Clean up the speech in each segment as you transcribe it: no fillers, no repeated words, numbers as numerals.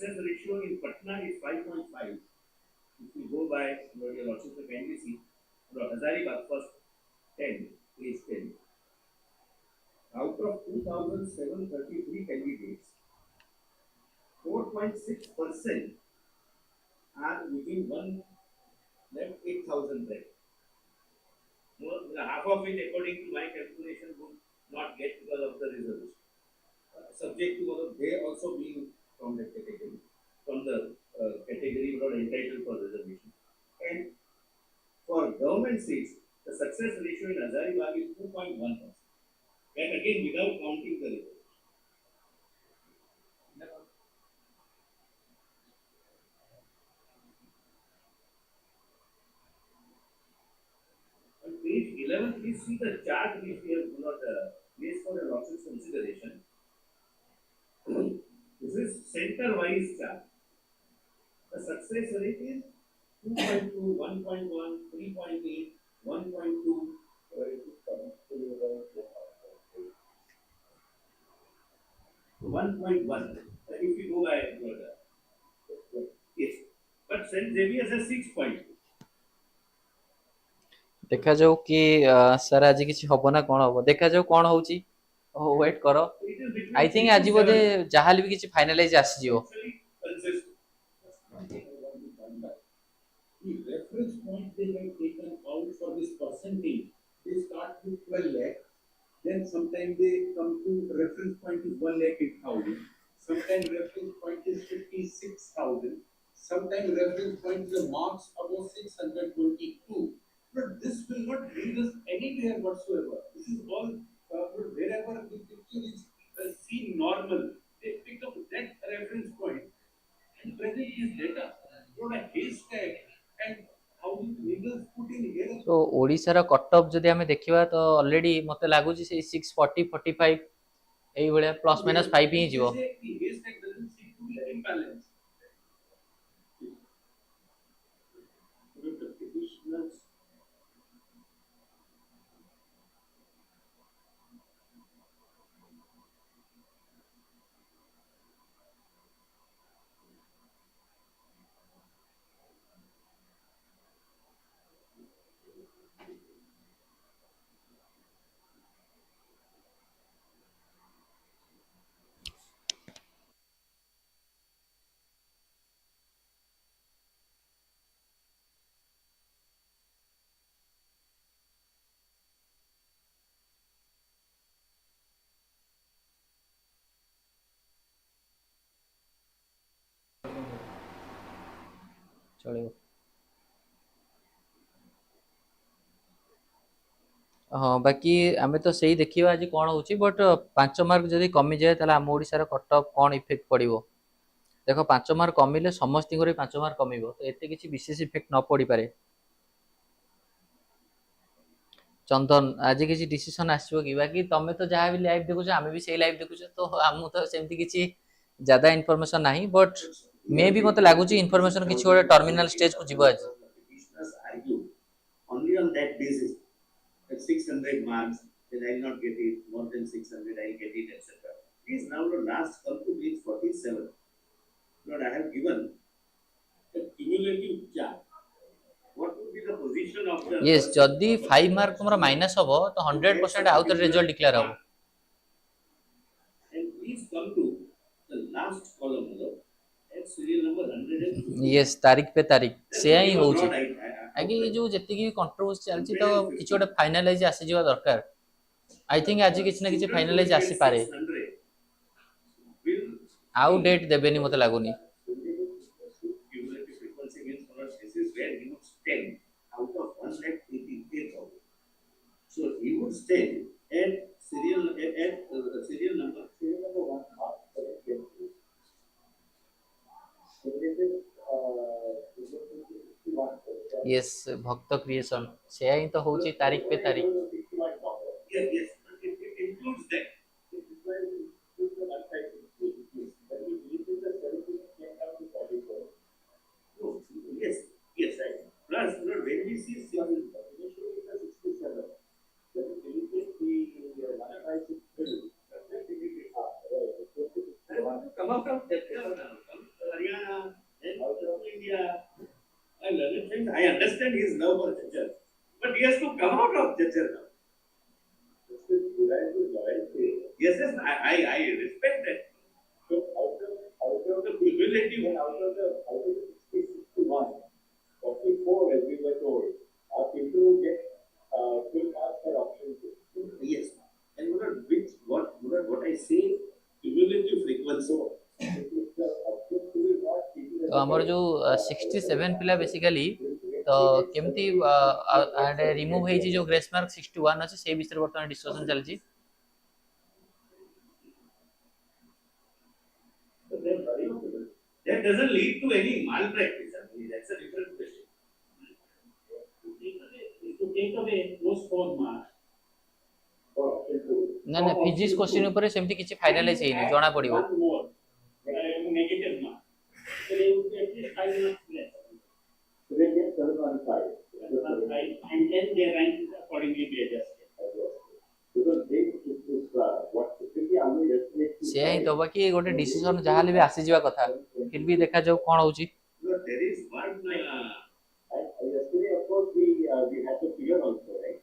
success ratio in Patna is 5.5. If you go by your lordship of NBC, Hazaribagh first 10 is 10. Out of 2,733 candidates, 4.6% are within one left 8,000 left. More, half of it, according to my calculation, would not get because of the reservation. Subject to they also being from the category, not entitled for reservation. And for government seats, the success ratio in Hazaribagh is 2.1%. That again without counting the reservation. On page 11, please see the chart which we have placed for your options consideration. This is center-wise chart. The success rate is 2.2, 1.1, 3.8, 1.2. 1.1. If you go by yes, but St. Xavier has 6.2. देखा जाऊ कि sir आज किसी hub ना कौन hub देखा जाऊ कौन होची वेट करो आई थिंक आज बोधे जहाल भी किसी फाइनलाइज आसी जिवो The reference point they have taken out for this percentage, they start with 12 lakh, then sometimes they come to reference point is 1 lakh 8,000, sometimes reference point is 56,000, sometimes reference point is a marks above 622. But this will not bring us anywhere whatsoever. This is all wherever the picture is seen normal, they pick up that reference point and present this data. Not a haystack. तो ओडिसा रा cut off जदि हमें देखिबा तो already मते लागु छी 640 45 एई भलिया plus minus 5 ही जीवो चलियो हाँ बाकी आमे तो सही देखिबा आज कोन होची बट 5 मार्क जदि कमी जाय तले हम ओडिसा रा कट ऑफ कोन इफेक्ट पड़िबो देखो 5 मार्क कमिले समस्ती को 5 मार्क कमिबो तो एते किछि विशेष इफेक्ट न पड़ी पारे चंदन आज किसी डिसीजन आसो कि बाकी तमे तो जहाँ भी लाइव देखुछ आमे भी सही लाइव देखुछ तो हमु तो सेमती किसी ज्यादा इन्फॉर्मेशन नहीं बट मे भी मते लागु छी इन्फॉर्मेशन किछि ओडे टर्मिनल स्टेज को जीव आज only on that basis at 600 marks then I will not get it more than 600 I will get it etc. Please now the last come to page 47. Lord, I have given a cumulative chart. What would be the position of the yes जदी 5 mark तुमरा minus हबो तो 100% out result declare हबो and please come to the last column at serial number 100 yes तारीख पे तारीख से ही होची आगे जो जति की कंट्रोवर्सी चलची तो किछ ओडे फाइनलाइज आसी जीवा दरकार आई थिंक आज किछ ना किछ फाइनलाइज आसी पारे आउ डेट देबेनी मते लागुनी out of 1,88,000. So he would stay at serial number 1. yes भक्त क्रिएशन से ही तो होची तारीख पे तारीख Yes, it includes that. Yes, right. Plus, when we see initially it was 67, when we deleted the malpractice bill, come out of that. I understand his love for Jajjar, but he has to come out of Jajjar now. Yes, yes, I respect that. So out of the cumulative, out of the 61, 44, as we were told, are people who get full marks for option two. Yes, and what I say, cumulative frequency. So, if the option two is not taken तो आमर जो 67 पिला basically तो केमती remove होई जो grace mark 61 अछि से विषय वर्तमान discussion चलछि that doesn't lead to any malpractice. I mean, that's a different question. To take away those 4 marks for option two. ना ना फिजिक्स क्वेश्चन ऊपर सेमती किछि फाइनलाइज हेनी जणा पड़िबो One more negative mark. So they would get at least 5 marks less. So they get 715. 715, and then their rank is accordingly be adjusted. Because they is what typically only estimates. से ही तो बाकी गोटे decision जहाले भी आसी जीवा कथा फिर भी देखा जाऊ कोन होउची There is one. Yesterday, of course, we had to figure also, right?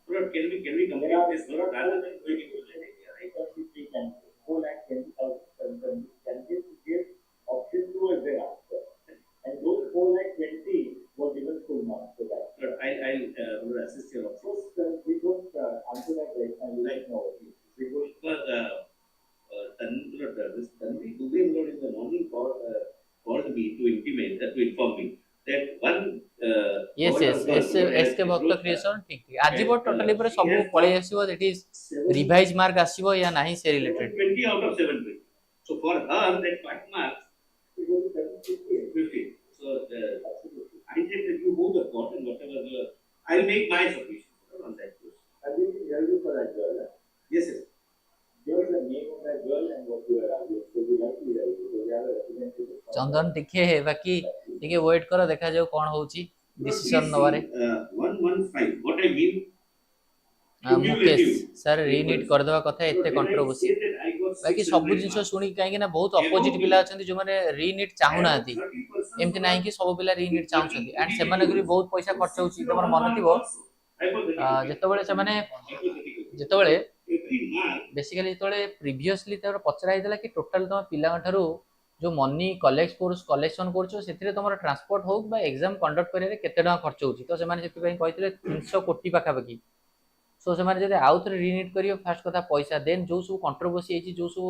But can we compare this rather than going into the idea, right? We can 4,20,000 candidates to give option two as their answer, and those 4,20,000 were given full marks for that. But I'll assist your approach. We don't answer that right now. Right now, we go because this Tanvi Dubey in the morning called me to intimate that to inform me that one. Yes yes S के भक्त creation ठीक ठीक आज but totally पर सब पळे आसीबो that is revise mark आसीबो या नाही से related 20 out of 70. So for her that 5 marks it was 50. So I said that you move the court and whatever I'll make my submission on that question. I will hear you for that girl. Yes, yes. Give us the name of that girl and what you are asking. So we have to write it. We have a representative. Chandan टिके बाकी टिके wait करो देखा जाऊ कोन होउची decision नवारे 115 what I mean Mukesh sir रीनीट कर देवा कथा एते कंट्रोवर्सी बाकी सब जिंस सुनी काहे ना बहुत अपोजिट पिला अछंती जो माने रीनीट चाहू नाथी एमति नाही कि सब पिला रीनीट चाहुछंती एंड से माने भी बहुत पैसा खर्च होउची तमर मन थिबो जेतबेले से माने जेतबेले बेसिकली जेतबेले प्रीवियसली तोर पचरा हितला कि टोटल तम पिला ठारू जो मनी कलेक्शन करछो सेथिरे तमर ट्रांसपोर्ट हो बा एग्जाम कंडक्ट करे केते डा खर्च होउची तो से माने सेति पई कहितले 300 कोटी पाखा पाखी सो से माने जदि आउट रीनीट करियो फास्ट कथा पैसा देन जो सब कंट्रोवर्सी हेची जो सब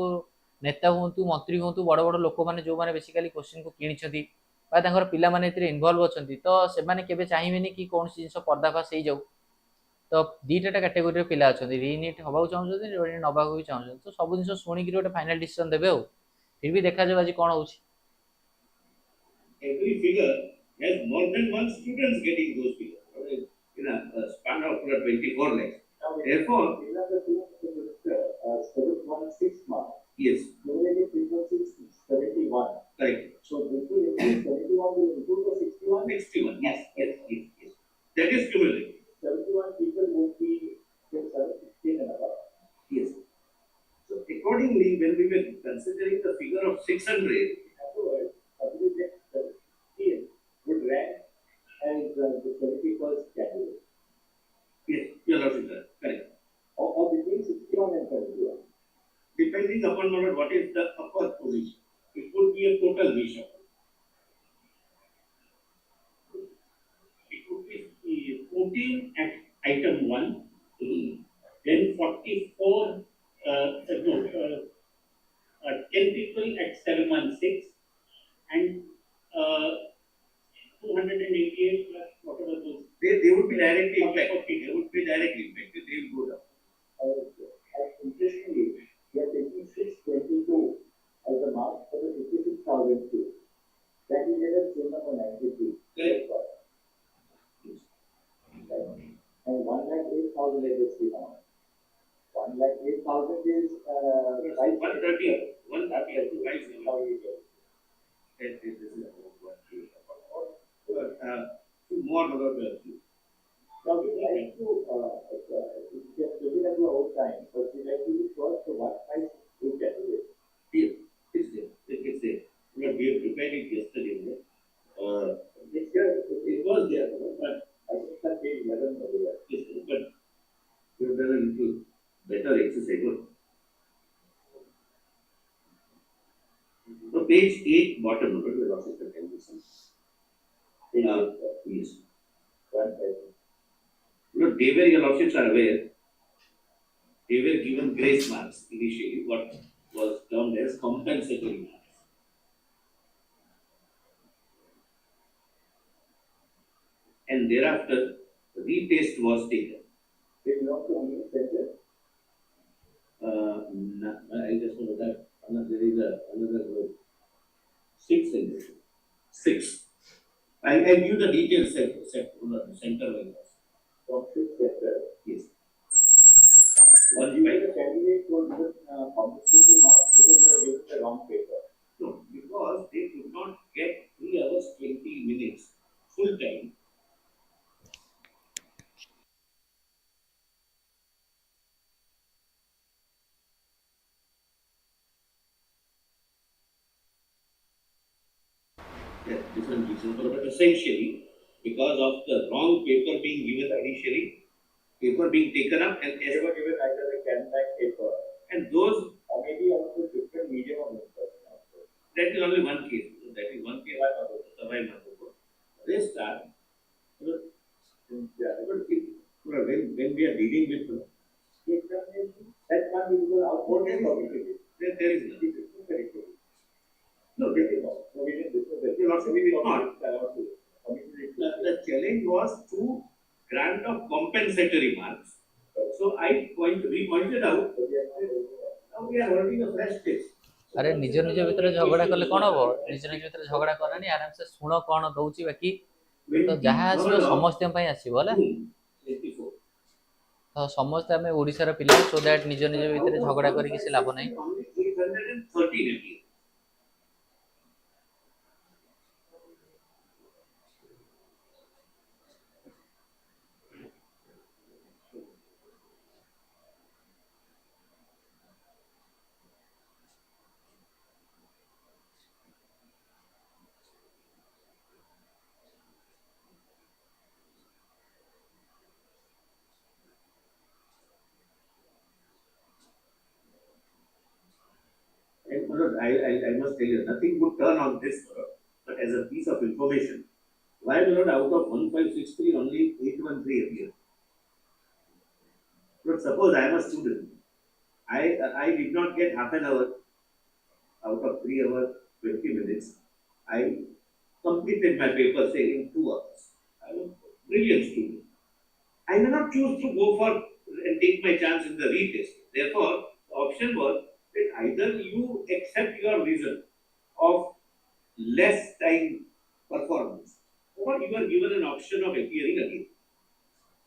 नेता होंतु मंत्री होंतु बड़ बड़ लोक माने जो माने बेसिकली क्वेश्चन को किनिछथि बा तांगर पिला माने एथिरे इन्वॉल्व अछंती तो से माने केबे चाहिबेनी कि कोन जिंस पर्दाफाश हे जाऊ तो दीटा कैटेगरी पिला अछंती रीनीट हबाउ चाहछथि रीनीट नबाकू भी चाहछथि तो सब जिंस सुनी कि गोटे फाइनल डिसीजन देबे हो फिर भी देखा जाऊ आज कोन होउची every figure has more than one students getting those figures in a span of 24 lakhs. Therefore, 716 marks. Yes. Cumulative frequency is 71. Right. So this will include 71 will include the 61. 61. Yes. Yes. Yes. Yes. That is cumulative. 71 people would be 716 and above. Yes. So accordingly, when we were considering the figure of 600, afterwards, would rank as the 71st category. Yes, you are correct. Or between 61 and 71. Depending upon what is the upper position. It could be a total vision. It could be 14 at item 1, then 44, 10 people at 716, and 288 plus whatever those. They would be directly impacted. They would be directly impacted. They will go down. Interestingly, we are taking 622 as the mark for the 56,002. That is at a sum of 93. Correct. And 1,08,000 let us see now. 1,08,000 is 130. 130. How you get? This is more about the. Now we like to just looking at our own time, but we like to use first the one price look at it. Here, it's there. It's there. We have prepared it yesterday. Next year lordship can tell me something. Yes. They were, your lordships are aware, they were given grace marks initially, what was termed as compensatory marks. And thereafter, retest was taken. They belong to only center? I just know that there is another group. 6 centers. 6. I give the details center wise. From 6 center? Yes. One you the candidate was given compensatory marks because they were given the wrong paper. No, because they could not get 3 hours 20 minutes full time. Yeah, different reasons, but essentially because of the wrong paper being given initially, paper being taken up and they were given either the Canpack paper and those or maybe also different medium of instruction. That is only one case. That is one case. Why not? Rest are, when we are dealing with that can't be because our board is public. There is nothing. No, there is not. No, we didn't discuss that. We did not. The challenge was to grant of compensatory marks. So we pointed out. Now we are holding a fresh case. अरे निज निज भितर झगड़ा कले कौन हम निज निज भितर झगड़ा करानी आराम से शुण कौन दौची बाकी तो जहाँ आसो समस्त आसो है तो समस्त आम ओडिशार पिला सो दैट निज निज भितर झगड़ा कर लाभ ना I must tell you, nothing would turn on this, but as a piece of information, why will not out of 1563 only 813 appear? But suppose I am a student, I did not get half an hour out of 3 hours 20 minutes. I completed my paper say in 2 hours. I am a brilliant student. I may not choose to go for and take my chance in the retest. Therefore, the option was that either you accept your reason of less time performance, or you are given an option of appearing again.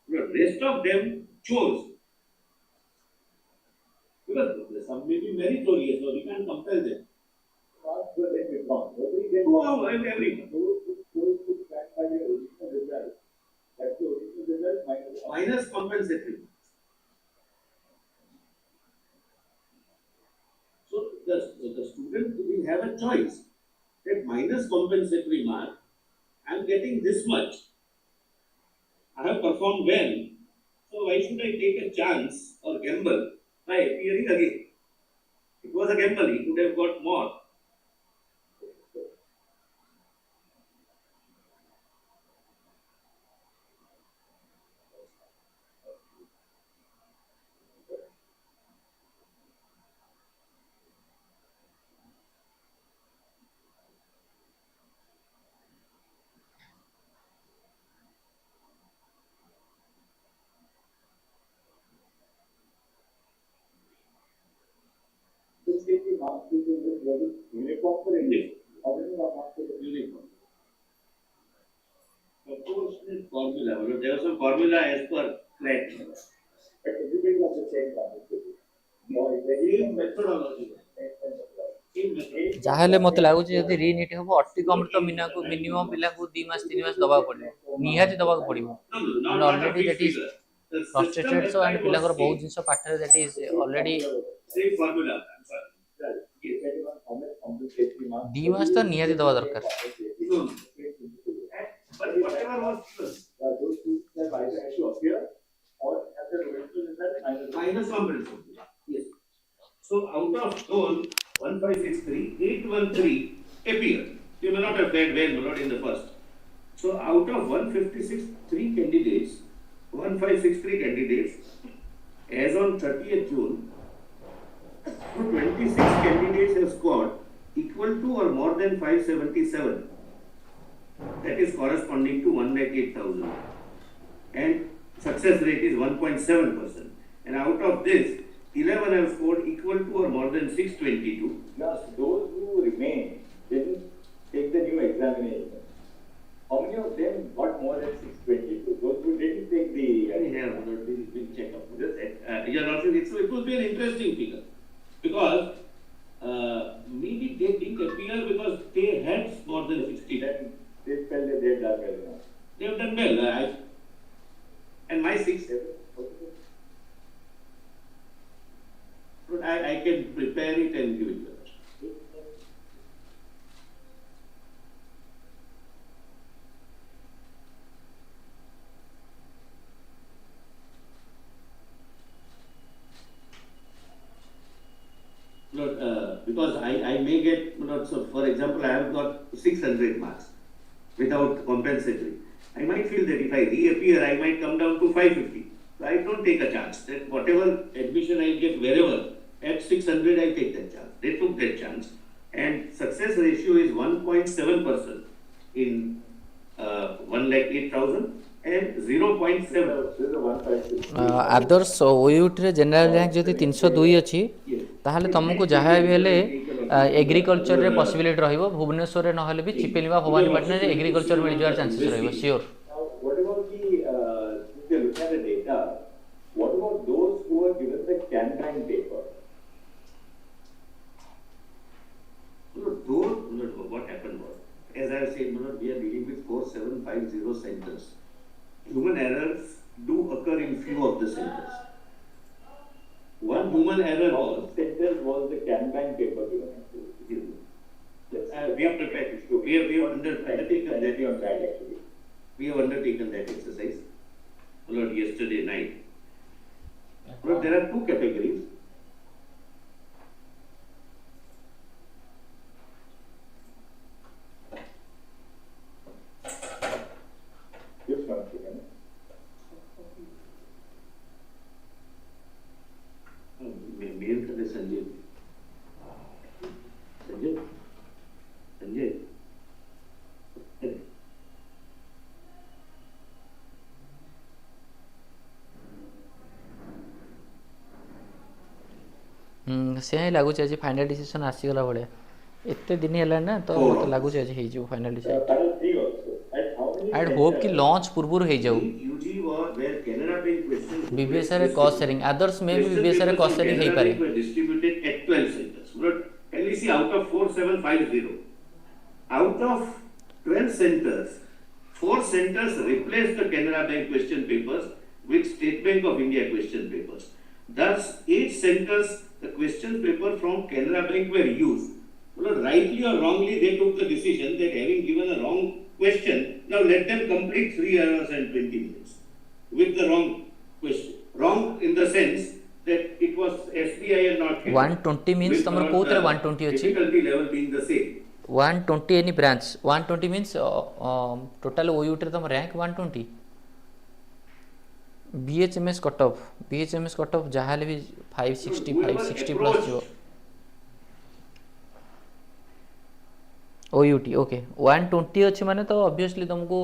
The rest of them chose. Because some may be meritorious, so we can't compel them. Every minus compensatory. So the student will have a choice that minus compensatory mark, I am getting this much. I have performed well. So why should I take a chance or gamble by appearing again? It was a gamble, he could have got more. Proportionate formula. There was some formula as per crack. But everybody was the same methodology. जहाँ मत लगुच जब रिनिट हम अति कम तो minimum पिला 2 मास 3 मास दबा पड़ो निहाती दबा पड़ो already that is frustrated so and पिला बहुत जिन पाठ दैट इज ऑलरेडी 2 मास तो निहाती दबा दरकार minus compensation. Yes. So out of those 1563, 813 appear. You may not have my lord, in the first. So out of 1563 candidates, as on 30th June, 26 candidates have scored equal to or more than 577. That is corresponding to 1,08,000. And success rate is 1.7%. And out of this, 11 have scored equal to or more than 622. Now, those who remain didn't take the new examination. How many of them got more than 622? Those who didn't take the... We'll check up this. Your Lordship, it will be an interesting figure. Because maybe they didn't appear because they had more than 60. Then they felt that they had done well enough. They have done well. And my 6. I can prepare it and give it to you. Because I may get, so for example, I have got 600 marks without compensatory. I might feel that if I reappear, I might come down to 550. So I don't take a chance. That whatever admission I get wherever, at 600 I take that chance. They took that chance. And success ratio is 1.7% in 1,08,000 and 0.7. Adarsh OUT रे general rank जदि 302 अछि ताहले तुमको जहाँ भी हेले agriculture रे possibility रहिबो भुवनेश्वर रे नहले भी चिपिलिवा भवानीपटना रे एग्रीकल्चर मिल जार चांसेस रहिबो sure. What about the, if you look at the data, what about those who were given the campaign paper? What happened was, as I said, we are dealing with 4750 centers. Human errors do occur in few of the centers. One human error was... centers was the campaign paper given to? We have prepared it. We have undertaken that actually. We have undertaken that exercise yesterday night. But there are two categories. Just one second. Mail करे संजय. से ही लागुच आज final decision आसीगला भाया एत दिन है ना तो मत लगुच आज हो फाइनल डिसीजन आई होप कि लॉन्च पूर्व हो जाऊ बीबीएस रे कॉस्ट शेयरिंग अदर्स में भी बीबीएस रे कॉस्ट शेयरिंग हे पारे distributed eight 12 centers. But can we see out of 4750, out of 12 centers, 4 centers replaced the Canara Bank question papers with State Bank of India question papers. Thus, 8 centers, the question paper from Canara Bank were used. Well, rightly or wrongly, they took the decision that having given a wrong question, now let them complete 3 hours and 20 minutes with the wrong question. Wrong in the sense that it was SBI and not 120 means तमर कोतरे 120 अछि difficulty level being the same. 120 any branch 120 means total OUT रे तम rank 120 BHMS cutoff जहाँ भी 560 plus जो OUT okay 120 अच्छे माने तो ऑब्वियसली तुमको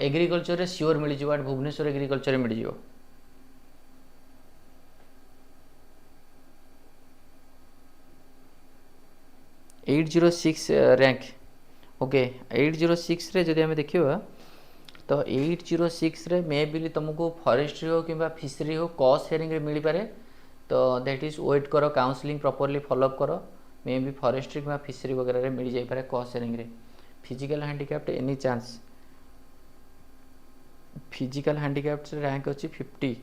एग्रीकल्चर रे श्योर मिल जिवो भुवनेश्वर एग्रीकल्चर रे मिल जिवो 806 रैंक ओके 806 रे जदि हमें देखिबा तो 806 रे मे बी तुमको फॉरेस्ट्री हो कि फिशरी हो कॉस्ट शेयरिंग रे मिल पारे तो दैट इज वेट करो काउंसलिंग प्रॉपर्ली फॉलो अप करो मे बी फॉरेस्ट्री कि फिशरी वगैरह रे मिल जाई पारे कॉस्ट शेयरिंग रे physical handicapped any chance physical handicapped rank अछि 50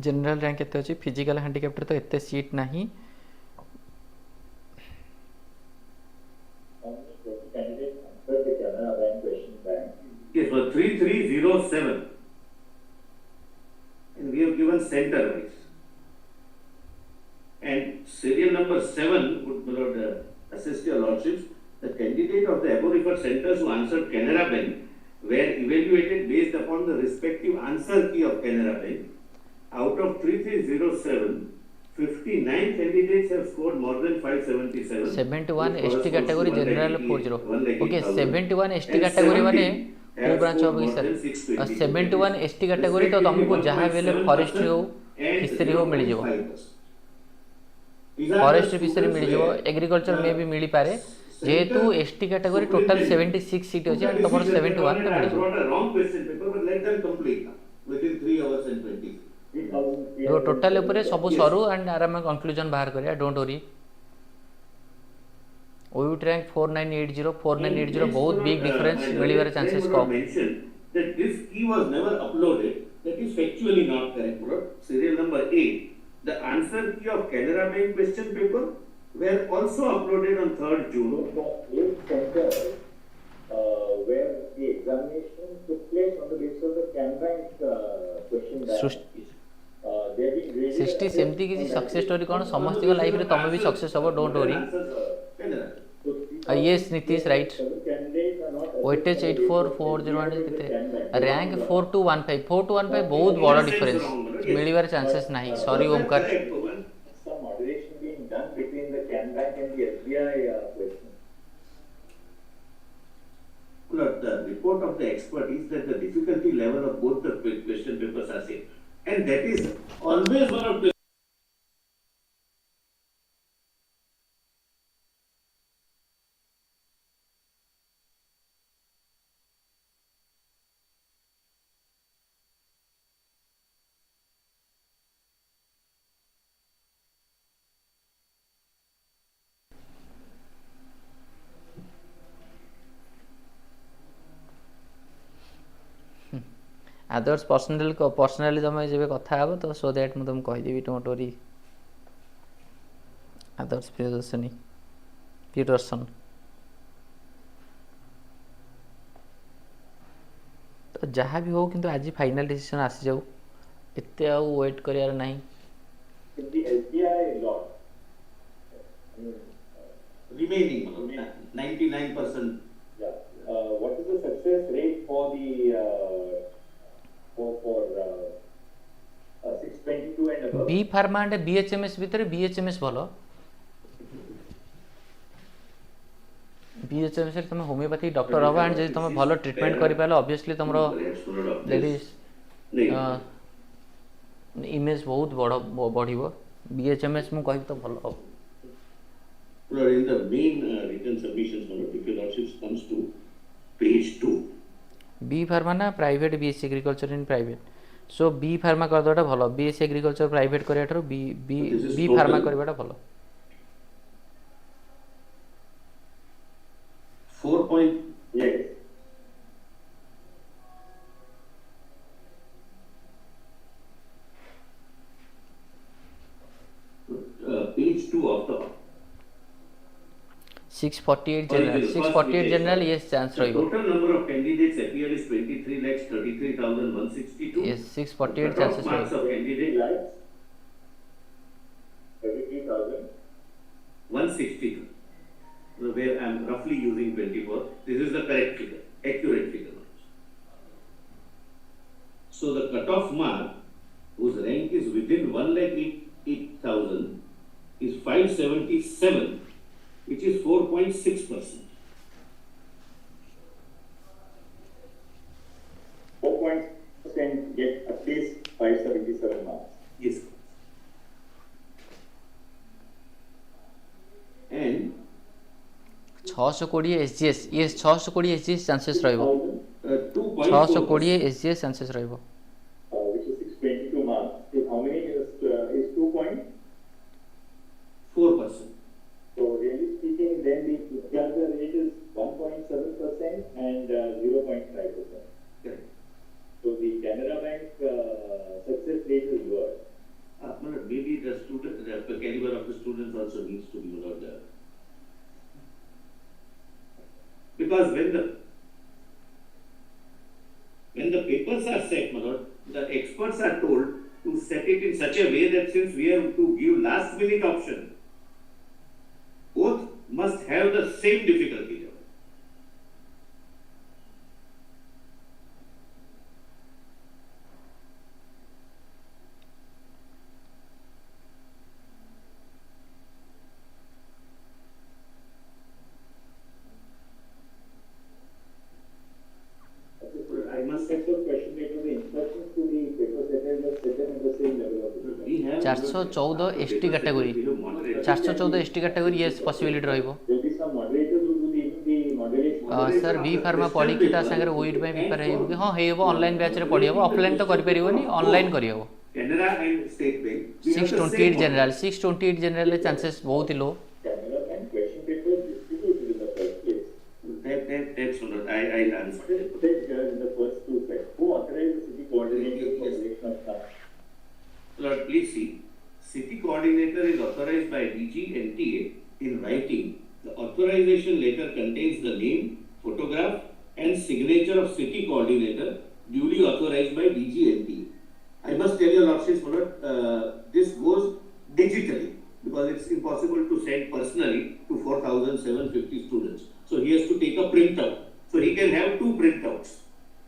जनरल रैंक एते अछि फिजिकल हैंडिकैप्ड तो एते सीट नहीं Yes, for 3307, and we have given center wise. And serial number 7 would assist your lordships. The candidate paper centers who answered Canara Bank were evaluated based upon the respective answer key of Canara Bank. Out of 3307, 59 candidates have scored more than 577. 71 ST category general 40. Okay, 1,80,000. 71 ST And category माने 70 को have branch scored होगी more sir than 622. 71 ST category तो तुमको जहाँ भी ले forestry हो and fishery हो मिल जाओ 0.5%. These are the forest fishery students मिल जाओ where एग्रीकल्चर में भी मिल पारे जेहेतु एसटी कैटेगरी टोटल 76 सीट अछि एंड तमर 71 पे मिल I जाओ brought a wrong question paper, but let them complete now within 3 hours and 20. जो टोटल ऊपर सब सरू एंड आराम कंक्लूजन बाहर करिया डोंट वरी ओयूट रैंक 4980 बहुत बिग डिफरेंस मिलिबार चांसेस कम mentioned that this key was never uploaded. That is factually not correct. Serial number 8. The answer key of Canara Bank question paper were also uploaded on 3rd June. The 8 centers where the examination took place on the basis of the Canbank question bank. Sixty सेमती किसी success story कौन समस्त life रे तमे भी success हो don't worry yes Nitish right weightage 84401 किते rank 4215 बहुत बड़ा डिफरेंस मिलिबार चांसेस नहीं sorry Omkar Some moderation being done between the Canbank and the SBI question. The report of the expert is that the difficulty level of both the question papers are same, and that is always one of the Adarsh personally तुम जब कथा हे तो so that मुझे कहीदेवी don't worry आदर्श प्रियदर्शनी प्रियदर्शन तो जहाँ भी हो किंतु आज फाइनल डिसीजन आसी जाऊ एते आउ वेट करियार नहीं In the SBI law, remaining 99%. yeah. What is the success rate for the for 622 and above? B pharma and BHMS भितर बीएचएमएस भलो बीएचएमएस रे तुम होमियोपैथी डॉक्टर हवा एंड जे तुम भलो ट्रीटमेंट करि पालो ऑब्वियसली तुमरो दैट इज इमेज बहुत बड़ बढ़िबो बीएचएमएस मु कहि तो भलो हो In the main written submissions, if your lordship comes to page 2. B pharma ना private BSc agriculture in private so B pharma कर दोटा भलो बीएससी एग्रीकल्चर प्राइवेट करिया ठरो बी बी बी फार्मा करबाटा भलो 4 point. Yes. Page 2 of the 648 general 648 general yes chance the रहिबो total number of candidates appeared is 23,33,162. Yes 648 The top chances marks रहिबो of 3 candidate lakhs 33,000. 162. Where I am roughly using 24. This is the correct figure, accurate figure. So the cutoff mark, whose rank is within 1,08,000, is 577, which is 4.6%. 4% get at least 577 marks. Yes. And 620 SGS yes 620 SGS chances रहिबो 2.4%. 620 SGS chances रहिबो Which is 622 marks. So how many is 2 point? 4%. So really speaking, then the other rate is 1.7% and 0.5%. Correct. So the Canara Bank success rate is lower. Maybe the student, the caliber of the students also needs to be lower. Because when the papers are set, the experts are told to set it in such a way that since we have to give last minute option, both must have the same difficulty level. set of question paper, the instructions to the paper setters are set at the same level of difficulty. We have 414 ST category, we have moderate. 414 ST category yes possibility ରହିବ। There will be some moderators who do the moderation. Sir B pharma पढ़ी ता सागर ओइट पे prepare हेबो कि हां हेबो online batch रे पढ़ी हेबो ऑफलाइन तो करि परिबोनी ऑनलाइन करि हेबो। Canada and State Bank. We have the 628 same general 628 general रे चांसेस बहुत ही लो। Camera and question paper distributed in the first place. That's not. I understand. Take here in the first two sets. Who authorized the city coordinator for selection of staff? Lord, please see. City coordinator is authorized by DG NTA in writing. The authorization letter contains the name, photograph, and signature of city coordinator duly authorized by DG NTA. I must tell your lordships, this goes digitally because it's impossible to send personally to 4,750 students. So he has to take a printout. So he can have 2 printouts.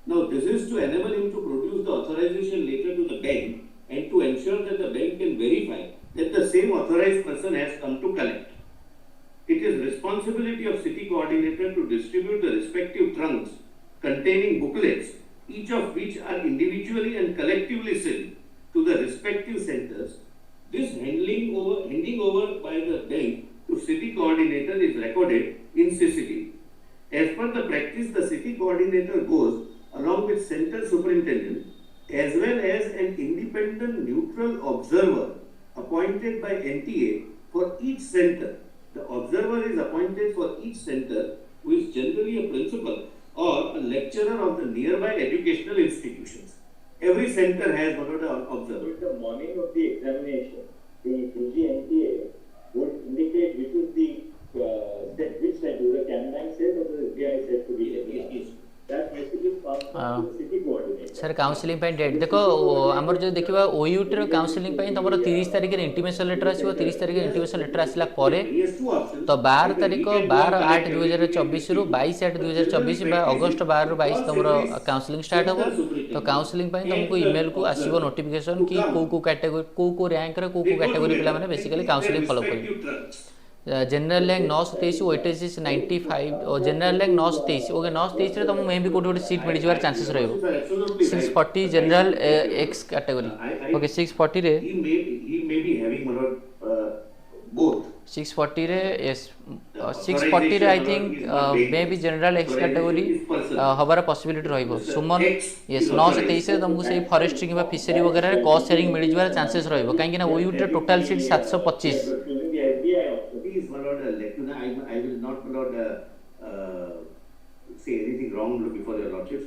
Now this is to enable him to produce the authorization letter to the bank and to ensure that the bank can verify that the same authorized person has come to collect. It is responsibility of city coordinator to distribute the respective trunks containing booklets, each of which are individually and collectively sent to the respective centers. This handing over by the bank to city coordinator is recorded in CCTV. As per the practice, the city coordinator goes along with center superintendent as well as an independent neutral observer appointed by NTA for each center. The observer is appointed for each center, who is generally a principal or a lecturer of the nearby educational institutions. Every center has one of the observer. In the morning of the examination, the DG NTA would indicate which is the which center, the Canada set or the SBI set to be taken. That message is passed on to the city coordinator. Sir counselling पे date देखो आमर जो देखिबा OUT रो counselling पे तमरो 30 तारिख रे intimation letter आसीबो 30 तारिख रे इंटीमेशन लेटर आसिला परे He has 2 options. तो 12 तारिख 12/8/2024 रु 22/8/2024 बा अगस्त 12 रु 22 तमरो काउंसलिंग स्टार्ट होबो। तो काउंसलिंग पे तुमको ईमेल को आसीबो नोटिफिकेशन कि को कैटेगरी को रैंक रे को कैटेगरी पिला माने बेसिकली काउंसलिंग फॉलो करिवे। जनरल रैंक 923 वेटेज इज 95 और जनरल रैंक 923 ओके 923 रे तुम मे भी कोठी सीट मिल जिवार चांसेस रहबो। 640 जनरल एक्स कैटेगरी ओके 640 रे He may be having both. 640 रे यस 640 रे I think may be general x category हबार पॉसिबिलिटी रहबो। सुमन यस 923 रे तुमको सही फॉरेस्ट्री किबा फिशरी वगैरह रे कॉस्ट शेयरिंग मिल जिवार चांसेस रहबो काहे कि ना ओयूटी रे total seat 725। Please, my lord, let you know, I will not, my lord, say anything wrong before your lordships.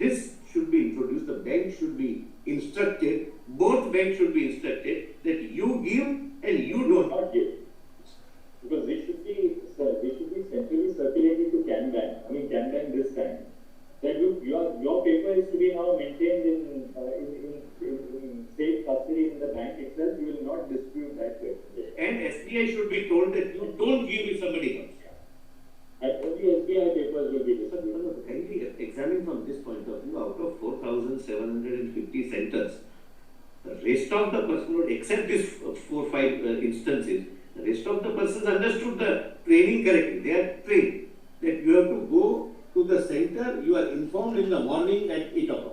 This should be introduced. The bank should be instructed. Both banks should be instructed that you give and you don't. Not give, because they should be centrally circulated to Canada. I mean Canada this time. That your paper is to be now maintained in safe custody in the bank itself. You will not dispute that paper. And SBI should be told that you don't give it somebody else. And only SBI papers will be distributed. Kindly examine from this point of view, out of 4,750 centers, the rest of the persons, except these 4-5 instances, the rest of the persons understood the training correctly. They are trained that you have to go to the center, you are informed in the morning at 8 o'clock.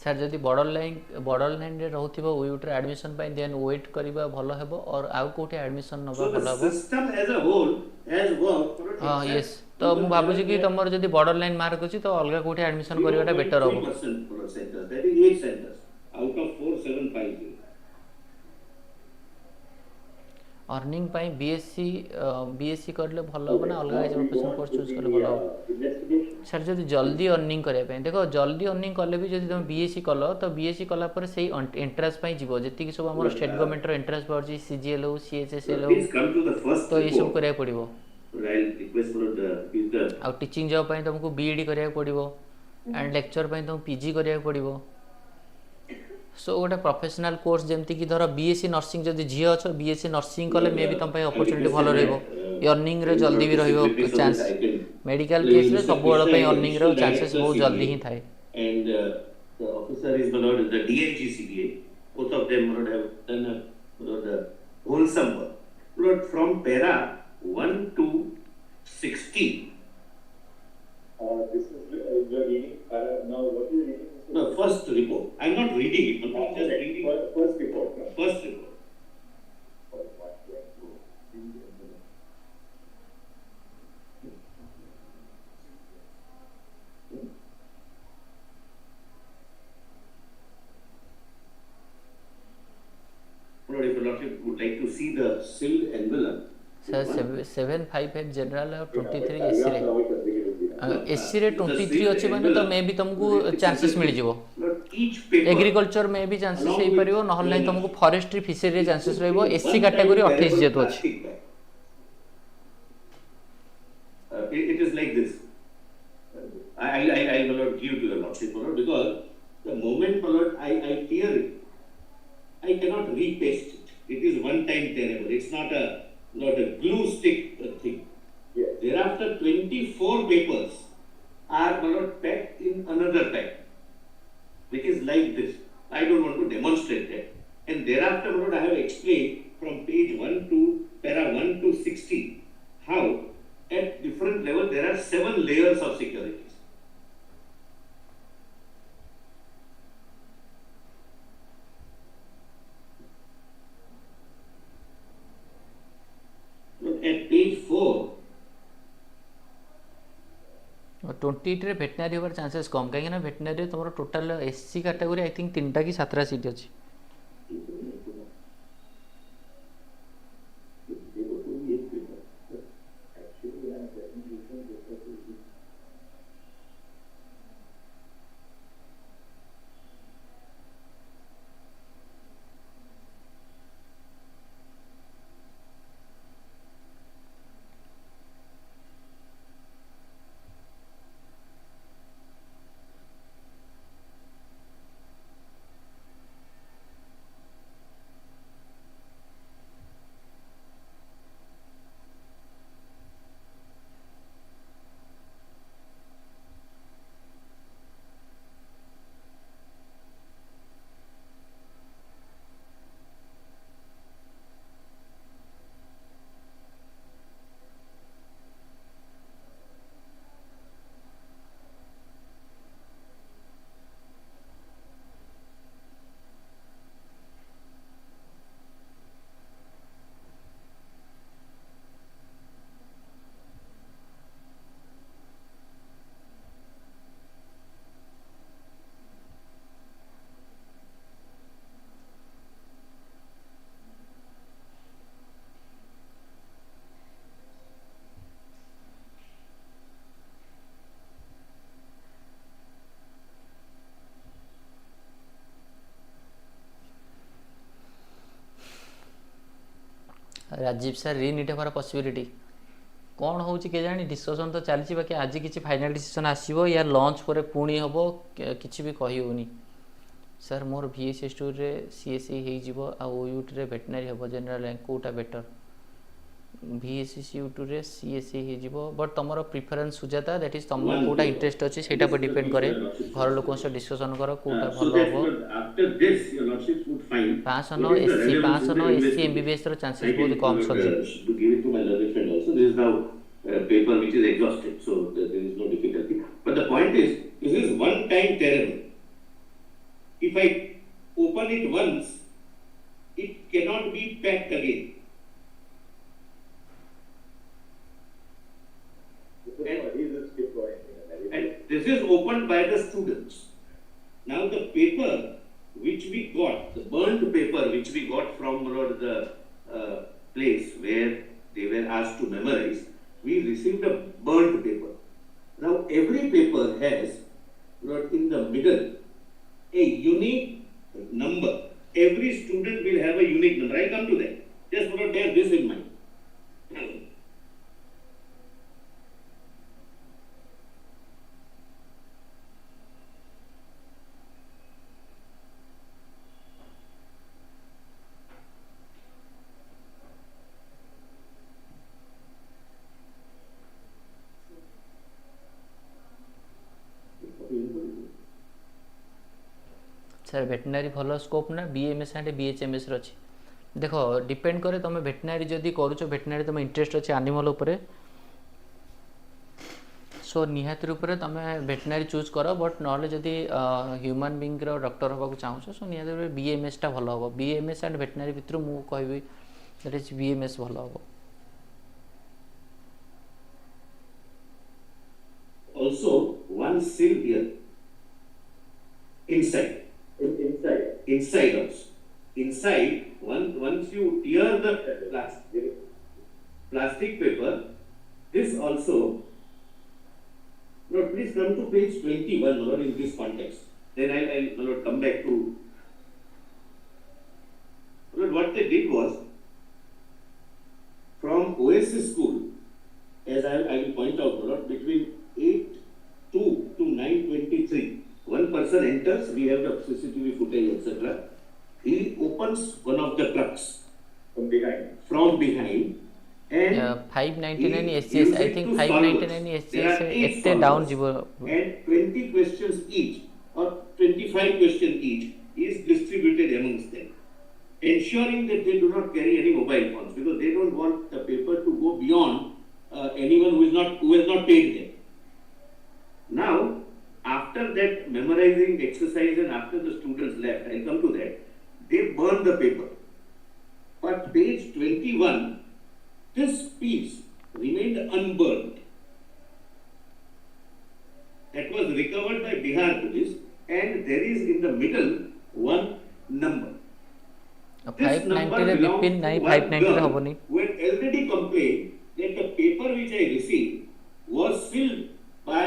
Sir जदि borderline रे रहउथिबो OUT रे admission पय then wait करबा भलो हेबो और आउ कोठी एडमिशन नबा So भलो the हेबो। system as a whole has worked for a हां यस तो मु भाबु छी कि तमर जदि बॉर्डरलाइन मार्क अछि तो अलगा कोठी एडमिशन करबाटा बेटर होबो। 3% for a center, that is 8 centers out of 4750. Earning पय बीएससी करले भलो होबो ना अलगा जे प्रोफेशनल कोर्स चूज करले भलो होबो। Investigation. सर जदि जल्दी अर्निंग करिया पे देखो जल्दी अर्निंग कले भी जदि तुम बीएससी कलो तो बीएससी कला पर सेही एंट्रेंस पय जीवो जति कि सब हमर स्टेट गवर्नमेंट रो एंट्रेंस पड़छि सीजीएल हो सीएचएसएल हो Please come to the first तो ये सब report. करिया पड़िबो। I'll request for the uh teaching job पय तुमको बीईडी करिया पड़िबो एंड लेक्चर पय तुम पीजी करिया पड़िबो। सो गोटे प्रोफेशनल कोर्स जेमति कि धर बीएससी नर्सिंग जदि झियो अछ बीएससी नर्सिंग कले मे भी तुम पय अपॉर्चुनिटी भलो रहबो अर्निंग रे जल्दी भी रहबो चांस मेडिकल केस रे सब बड़ पय अर्निंग रे चांसेस बहुत जल्दी ही थाए। And the officer is not the DIG CBA. Both of them would have done a wholesome work. But from para 1 to 16. This first report. I'm not reading it, but I'm just reading First report. No? first report. Lord, if your Lordship would like to see the sealed envelope. Sir 758 general और 23 You AC have रे to avoid consecutive. AC रे 23 अच्छे माने तो मे भी तुमको chances मिल जिवो Lord, each paper agriculture में भी चांसेस हे परिबो नहल नै तुमको फॉरेस्ट्री फिशरी रे चांसेस रहबो एसी कैटेगरी 28 जेतो अछि it is like this. I will not give to your Lordship, Lord, because the moment, Lord, I tear it, I cannot repaste it. It is one time tearable. It's not a glue stick thing. Yes. Thereafter, 24 papers are, Lord, packed in another pack, which is like this. I don't want to demonstrate that. And thereafter, Lord, I have explained from page 1 to para 1 to 60 how at different level there are 7 layers of securities. Look at page 4. 28 रे veterinary होबार chances कम काहे ना veterinary तमरो total SC category I think 3टा की 17 seat अछि Rajiv sir रीनीट होबार पॉसिबिलिटी कौन होउची के जानी डिस्कशन तो चलची बाकी आज किछि फाइनल डिसीजन आसीबो या लॉन्च परे पुणी हबो किछि भी कहि होनी सर मोर VSS2 रे CSE हे जिवो आ OUT रे वेटनरी हबो general rank quota better VSU2 रे CSE हे जिवो बट तमरो प्रेफरेंस सुजाता दैट इज तमरो कोटा इंटरेस्ट अछि सेटा पर डिपेंड करे घर लोकन से डिस्कशन करो कोटा भलो हबो After this, your Lordship would find 509 SC 509 SC MBBS row chances बहुत कम subject to give it to my learned friend also. This is now paper which is exhausted, so there is no difficulty. But the point is, this is one time terrible. If I open it once, it cannot be packed again. And this is opened by the students. Now the paper which we got, the burnt paper which we got from the place where they were asked to memorize, we received a burnt paper. Now every paper has in the middle a unique number. Every student will have a unique number. I come to that. Just bear this in mind. Sir veterinary भल scope ना BMS and BHMS रो अछि देखो depend करे तुम veterinary जदी करूछो veterinary तुम interest अछि animal ऊपर सो निहाती रूप से तुम भेटनारी चूज कर बट ना जदि ह्यूमन बीइंग डॉक्टर होगा चाहूँ सो निहाती रूप बीएमएस टा भल हम बीएमएस एंड भेटनारी भितर मु कहबी दैट इज बीएमएस भल हम. Also, one seal here inside. Inside also. Inside, once you tear the plastic paper, this also. Lord, please come to page 21, Lord, in this context. Then I'll Lord, come back to. Lord, what they did was, from Oasis school, as I will point out, Lord, between 8:02 to 9:23, one person enters, we have the CCTV footage, etc. He opens one of the trucks from behind, and 599 he SGS uses I it think to 599 solve. SGS There are 8 एत्ते down solvers, जीवो and 20 questions each or 25 questions each is distributed amongst them, ensuring that they do not carry any mobile phones, because they don't want the paper to go beyond anyone who has not paid them. Now, after that memorizing exercise and after the students left, I'll come to that, they burned the paper. But page 21, this piece remained unburned. That was recovered by Bihar police, and there is in the middle one number. This number 590 रे belongs Vipin to नहीं one 590 रे girl हबनी who had already complained that the paper which I received was sealed by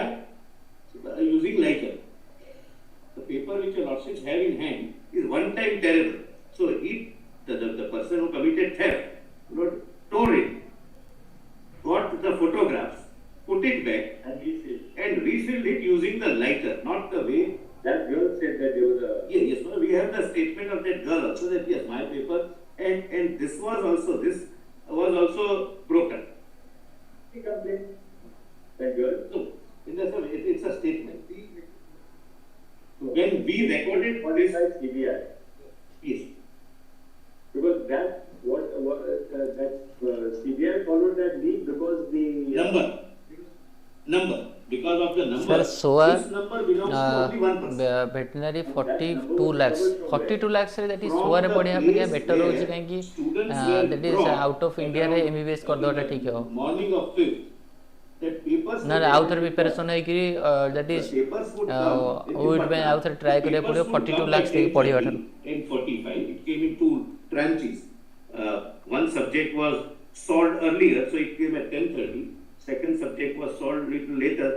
using lighter. The paper which your lordships have in hand is one time terrible. So the person who committed theft, tore it, got the photographs, put it back, and resealed it using the lighter, not the way That girl said that there was a. yes, no, we have the statement of that girl also, that yes, my paper, and this was also broken. He complained. That girl. So, it's a statement. When we recorded What is this, like CBI? yes, Because that CBI followed that lead because the number, because of the number, sir सोआ this number belongs to only one person. भेटनारी 42 lakhs 42 lakhs रे that is सोआ रे पढ़िया पे better होची काहे कि that is out of India रे एमबीबीएस कर दोटा ठीक हो Morning of 5th, that papers ना आउ थर प्रिपरेशन है कि दैट इज ओइट में आउ थर ट्राई करे पड़ियो 42 lakhs देके पढ़ियो ठार in 45, it came in two tranches. One subject was solved earlier, so it came at 10:30. Second subject was solved little later,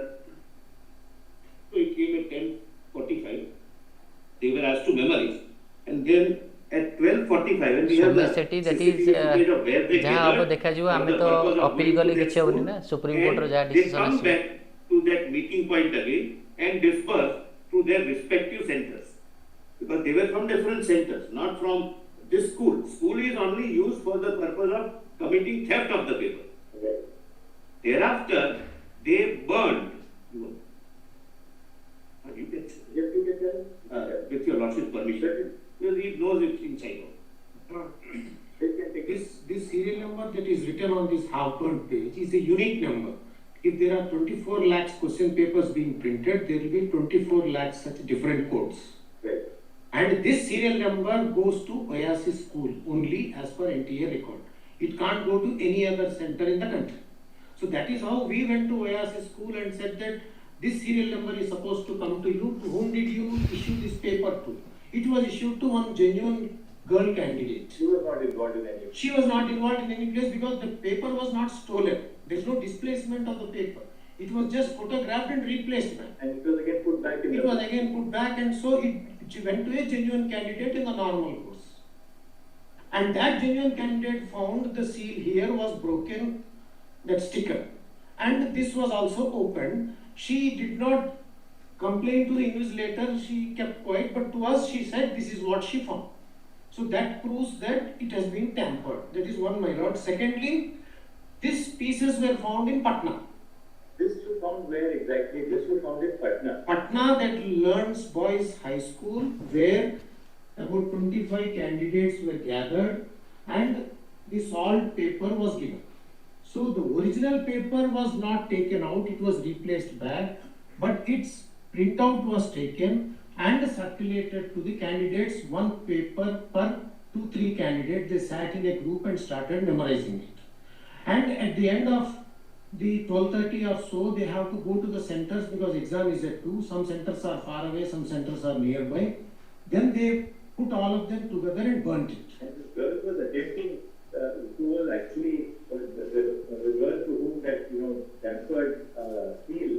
so it came at 10:45. They were asked to memorize, and then at 12:45, and we have the सेटी that CCTV is footage of where they जहां अब gathered देखा जिवो for हमें the तो purpose of appeal going गले to that किछ होबनी school. ना सुप्रीम कोर्ट रो जहां And they डिसीजन come आसी back to that meeting point again and disperse to their respective centers, because they were from different centers, not from this school. School is only used for the purpose of committing theft of the paper. okay. Thereafter, they burned. You can say, Yes, you can tell. with your lordship's permission, because he knows it inside out. They can take it. This serial number that is written on this half-burned page is a unique number. If there are 24 lakhs question papers being printed, there will be 24 lakhs such different codes. Right. And this serial number goes to Oasis school only as per NTA record. It can't go to any other center in the country. So that is how we went to Oasis school and said that this serial number is supposed to come to you. To whom did you issue this paper to? It was issued to one genuine girl candidate. She was not involved in any. She was not involved in any place because the paper was not stolen. There is no displacement of the paper. It was just photographed and replaced back. And it was again put back in It the. was again put back, and so it went to a genuine candidate in the normal course. And that genuine candidate found the seal here was broken, that sticker. And this was also opened. She did not complain to the invigilator, she kept quiet, but to us she said this is what she found. So that proves that it has been tampered. That is one, my lord. Secondly, these pieces were found in Patna. This you found where exactly? This you found in Patna. Patna, that Learns Boys High School, where about 25 candidates were gathered and the solved paper was given. So the original paper was not taken out, it was replaced back, but its printout was taken and circulated to the candidates, one paper per 2-3 candidates. They sat in a group and started memorizing it. And at the end of the 12:30 or so, they have to go to the centers because exam is at 2. Some centers are far away, some centers are nearby. Then they put all of them together and burnt it. And this girl was attempting, who was actually the girl to whom that transferred seal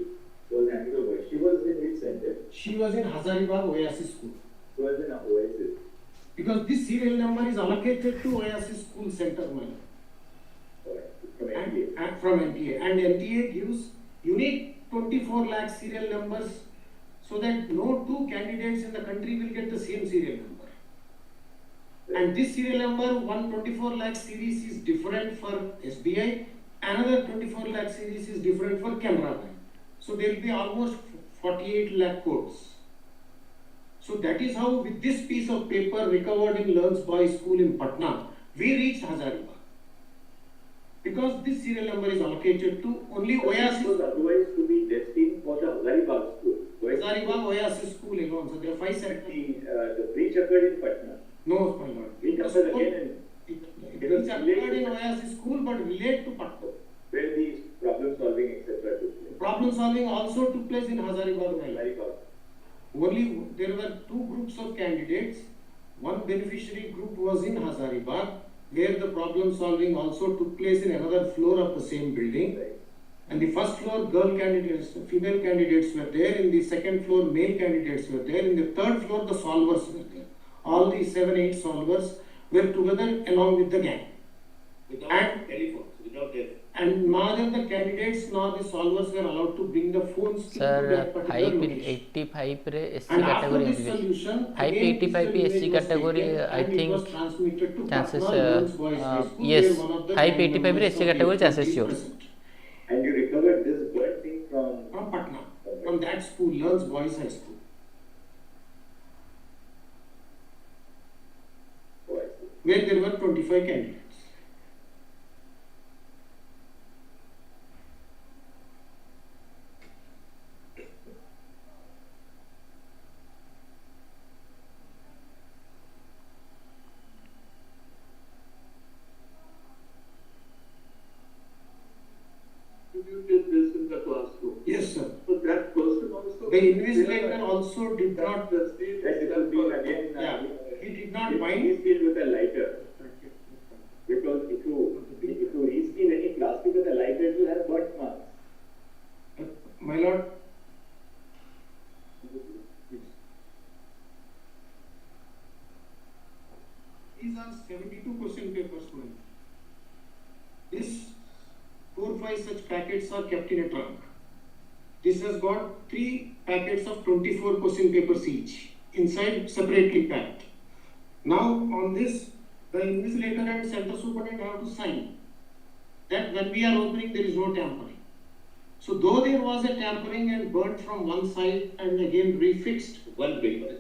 was handed over. She was in which center? She was in Hazaribagh Oasis School. She was in Oasis. Because this serial number is allocated to Oasis School Center money. From NTA. And from NTA. And NTA gives unique 24 lakh serial numbers so that no two candidates in the country will get the same serial number. And this serial number, 124 lakh series is different for SBI, another 24 lakh series is different for Canara Bank. So there will be almost 48 lakh codes. So that is how with this piece of paper recovered in Learns Boys School in Patna, we reached Hazaribagh. Because this serial number is allocated to only Oasis. It was otherwise to be destined for the Hazaribagh school. Hazaribagh Oasis School alone. So there are 5 centers. The breach occurred in Patna. No, my lord. Breach occurred again It is occurred in Oasis School but relate to Patna. where the problem solving etc. took place. Problem solving also took place in Hazaribagh. Hazaribagh. Only there were 2 groups of candidates. One beneficiary group was in Hazaribagh, where the problem solving also took place in another floor of the same building. Right. And the first floor girl candidates, female candidates were there. In the second floor male candidates were there. In the third floor the solvers were there. All the 7-8 solvers were together along with the gang. Without telephones, without their And neither the candidates nor the solvers were allowed to bring the phones to sir that particular location. 585 रे SC And after category this solution, 585 again, SC this was category, taken I and it think was transmitted to chances, Patna Girls Boys High School, yes, where one of the 585 members SC of category the chances is sure. present. And you recovered this bird thing From Patna, from that school, Learns Boys High School. Where there were 25 candidates. You did this in the classroom. Yes, sir. So that person also. The invigilator also did not, The state that it will be again. yeah, he did not He bind. sealed with a lighter. Because if you reseal any plastic with a lighter, it will have burnt marks. My lord, these are 72 question papers going. This 4-5 such packets are kept in a trunk. This has got 3 packets of 24 question papers each, inside separately packed. Now on this, the invigilator and center superintendent have to sign that when we are opening there is no tampering. So though there was a tampering and burnt from one side and again refixed one paper.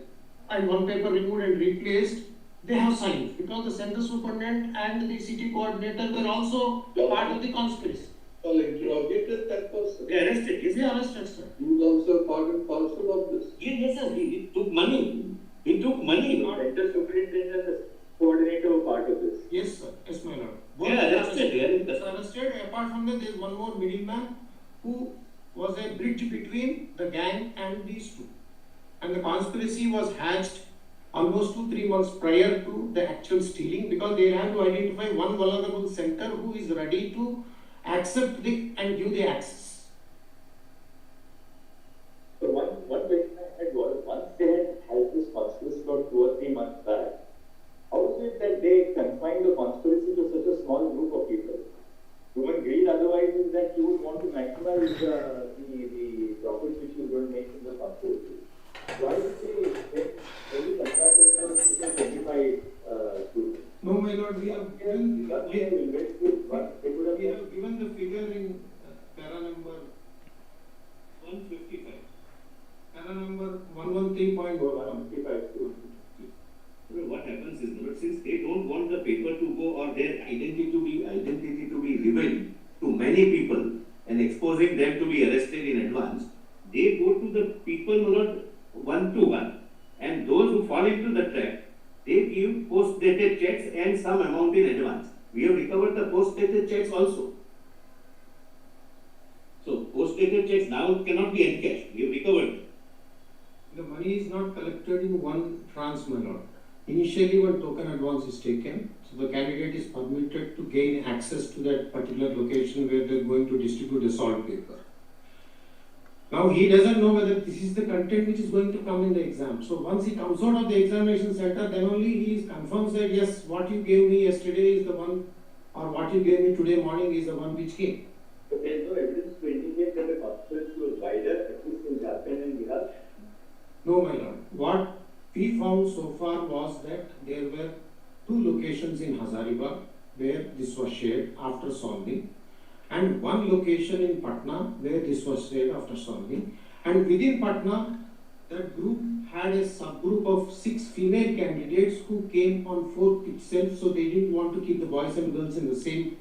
and one paper removed and replaced, they have signed because the center superintendent and the city coordinator were also part of the conspiracy. Well, interrogated that person. They arrested. Is they arrested, sir? You also part and parcel of this. Yes, sir. He took money. He took money. The center superintendent and the coordinator were part of this. Yes, sir. Yes, my lord. They are arrested. They are in Yes, the arrested. Apart from that, there is one more middleman who was a bridge between the gang and these two. And the conspiracy was hatched almost 2-3 months prior to the actual stealing because they have to identify one vulnerable center who is ready to accept the and give the access. So one question I had was, once they had this conspiracy for 2 or 3 months back, how is it that they confined the conspiracy to such a small group of people? Human greed otherwise is that you would want to maximize the profits which you are going to make in the conspiracy. Why did they only confine themselves to 25 groups? No, my lord, we have given, Not they will get good, but they would have we have given the figure in para number 155. Para number 113.1. 155 groups. What happens is that since they don't want the paper to go or their identity to be revealed to be arrested in advance, they go to the people, my lord, one to one, and those who fall into the trap, they give post-dated checks and some amount in advance. We have recovered the post-dated checks also. So post-dated checks now cannot be encashed. We have recovered them. The money is not collected in one trance, my lord. Initially, one token advance is taken, so the candidate is permitted to gain access to that particular location where they are going to distribute the salt paper. Now he doesn't know whether this is the content which is going to come in the exam. So once he comes out of the examination center, then only he confirms that yes, what you gave me yesterday is the one, or what you gave me today morning is the one which came. But there is no evidence to indicate that the conspiracy was wider, at least in Jharkhand and Bihar. No, my lord. What we found so far was that there were two locations in Hazaribagh where this was shared after solving, and one location in Patna where this was shared after solving. And within Patna, that group had a subgroup of 6 female candidates who came on 4th itself, so they didn't want to keep the boys and girls in the same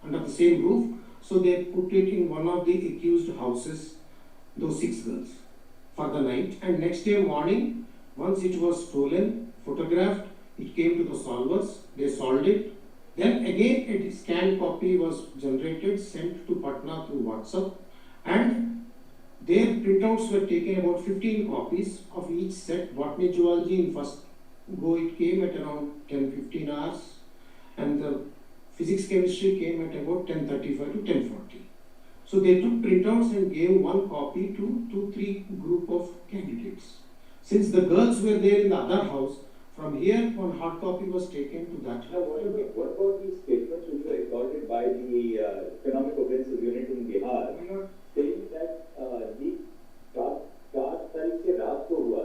under the same roof, so they put it in one of the accused houses, those 6 girls, for the night. And next day morning, once it was stolen, photographed, it came to the solvers, they solved it. Then again a scanned copy was generated, sent to Patna through WhatsApp, and their printouts were taken, about 15 copies of each set. Botany zoology in first go it came at around 10-15 hours, and the physics chemistry came at about 10:35 to 10:40. So they took printouts and gave one copy to 2-3 group of candidates. Since the girls were there in the other house, from here one hard copy was taken to that. Now, what about these statements which were recorded by the Economic Offensive Unit in Bihar, saying that the 4 तारीख से रात को हुआ,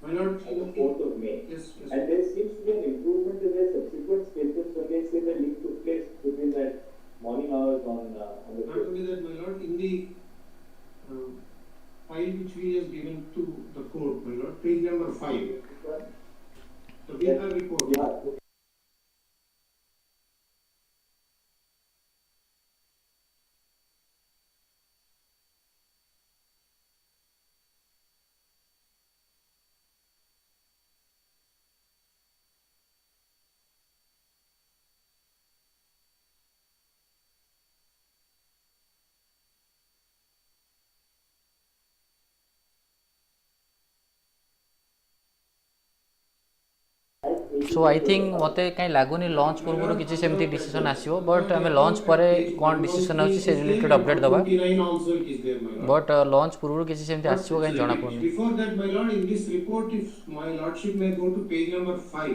My lord, on the 4th of May, yes. and there seems to be an improvement in their subsequent statements when they say the link took place between that morning hours on the Not 5th. only that, my lord, in the file which we have given to the court, my lord, page number 5, the Bihar report. Yeah. So I think मते कहीं लागुनी launch पूर्व किसी सेमती decision आसीबो but आमे launch परे कोन decision होची से related update दबा 29 also it is there, my lord. But launch पूर्व किसी सेमती आसीबो कहीं जणा पड़नी Before that, my lord, in this report, if my lordship may go to page number 5,